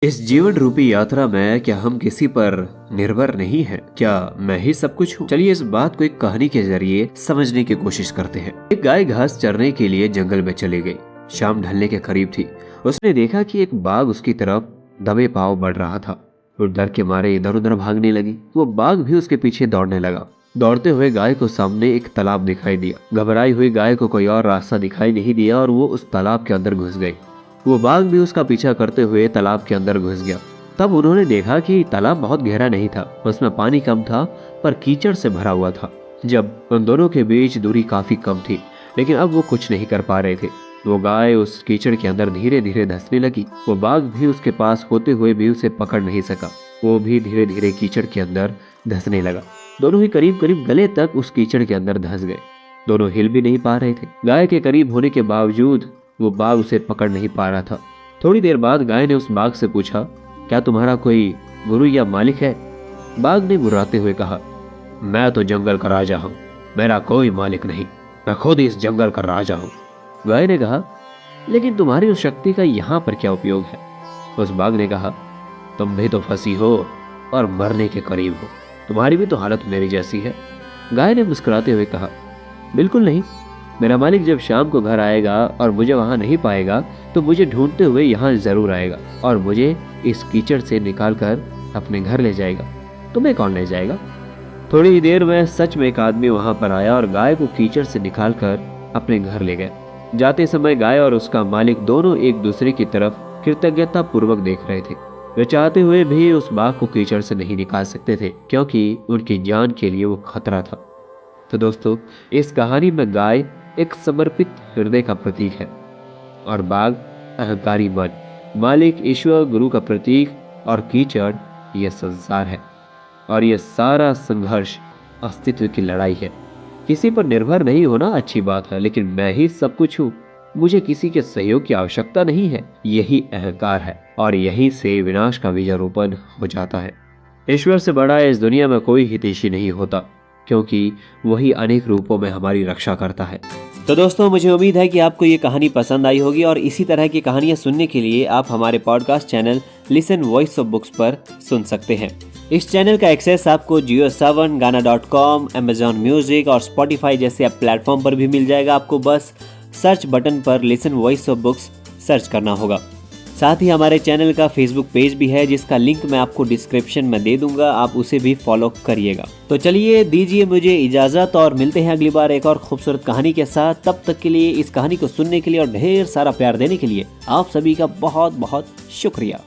इस जीवन रूपी यात्रा में क्या हम किसी पर निर्भर नहीं हैं? क्या मैं ही सब कुछ हूँ? चलिए इस बात को एक कहानी के जरिए समझने की कोशिश करते हैं। एक गाय घास चरने के लिए जंगल में चली गई। शाम ढलने के करीब थी। उसने देखा कि एक बाघ उसकी तरफ दबे पांव बढ़ रहा था। वो डर के मारे इधर उधर भागने लगी। वो बाघ भी उसके पीछे दौड़ने लगा। दौड़ते हुए गाय को सामने एक तालाब दिखाई दिया। घबराई हुई गाय को कोई और रास्ता दिखाई नहीं दिया और वो उस तालाब के अंदर घुस गई। वो बाघ भी उसका पीछा करते हुए तालाब के अंदर घुस गया। तब उन्होंने देखा कि तालाब बहुत गहरा नहीं था, उसमें पानी कम था पर कीचड़ से भरा हुआ था। जब उन दोनों के बीच दूरी काफी कम थी, लेकिन अब वो कुछ नहीं कर पा रहे थे। वो गाय उस कीचड़ के अंदर धीरे धीरे धंसने लगी। वो बाघ भी उसके पास होते हुए भी उसे पकड़ नहीं सका। वो भी धीरे धीरे कीचड़ के अंदर धंसने लगा। दोनों ही करीब करीब गले तक उस कीचड़ के अंदर धंस गए। दोनों हिल भी नहीं पा रहे थे। गाय के करीब होने के बावजूद वो बाघ उसे पकड़ नहीं पा रहा था। थोड़ी देर बाद गाय ने उस बाघ से पूछा, क्या तुम्हारा कोई गुरु या मालिक है? बाघ ने मुर्राते हुए कहा, मैं तो जंगल का राजा हूँ, मेरा कोई मालिक नहीं, मैं खुद इस जंगल का राजा हूँ। गाय ने कहा, लेकिन तुम्हारी उस शक्ति का यहाँ पर क्या उपयोग है? उस बाघ ने कहा, तुम भी तो फंसी हो और मरने के करीब हो, तुम्हारी भी तो हालत मेरी जैसी है। गाय ने मुस्कुराते हुए कहा, बिल्कुल नहीं, मेरा मालिक जब शाम को घर आएगा और मुझे वहां नहीं पाएगा तो मुझे ढूंढते हुए यहाँ जरूर आएगा और मुझे इस कीचड़ से निकालकर अपने घर ले जाएगा। तुम्हें कौन ले जाएगा? थोड़ी ही देर में सच में एक आदमी वहां पर आया और गाय को कीचड़ से निकालकर अपने घर ले गया। जाते समय गाय और उसका मालिक दोनों एक दूसरे की तरफ कृतज्ञता पूर्वक देख रहे थे। वे चाहते हुए भी उस बाघ को कीचड़ से नहीं निकाल सकते थे, क्योंकि उनकी जान के लिए वो खतरा था। तो दोस्तों, इस कहानी में गाय एक समर्पित हृदय का प्रतीक है और बाघ अहंकारी मन, मालिक ईश्वर गुरु का प्रतीक और कीचड़ यह संसार है। और यह सारा संघर्ष अस्तित्व की लड़ाई है। किसी पर निर्भर नहीं होना अच्छी बात है, लेकिन मैं ही सब कुछ हूँ, मुझे किसी के सहयोग की आवश्यकता नहीं है, यही अहंकार है और यहीं से विनाश का बीजारोपण हो जाता है। ईश्वर से बड़ा इस दुनिया में कोई हितैषी नहीं होता, क्योंकि वही अनेक रूपों में हमारी रक्षा करता है। तो दोस्तों, मुझे उम्मीद है कि आपको ये कहानी पसंद आई होगी और इसी तरह की कहानियां सुनने के लिए आप हमारे podcast channel listen voice of books पर सुन सकते हैं। इस चैनल का एक्सेस आपको JioSaavn, Gaana.com, Amazon म्यूजिक और Spotify जैसे ऐप प्लेटफॉर्म पर भी मिल जाएगा। आपको बस सर्च बटन पर listen voice of books search करना होगा। साथ ही हमारे चैनल का फेसबुक पेज भी है, जिसका लिंक मैं आपको डिस्क्रिप्शन में दे दूंगा, आप उसे भी फॉलो करिएगा। तो चलिए दीजिए मुझे इजाजत और मिलते हैं अगली बार एक और खूबसूरत कहानी के साथ। तब तक के लिए इस कहानी को सुनने के लिए और ढेर सारा प्यार देने के लिए आप सभी का बहुत बहुत शुक्रिया।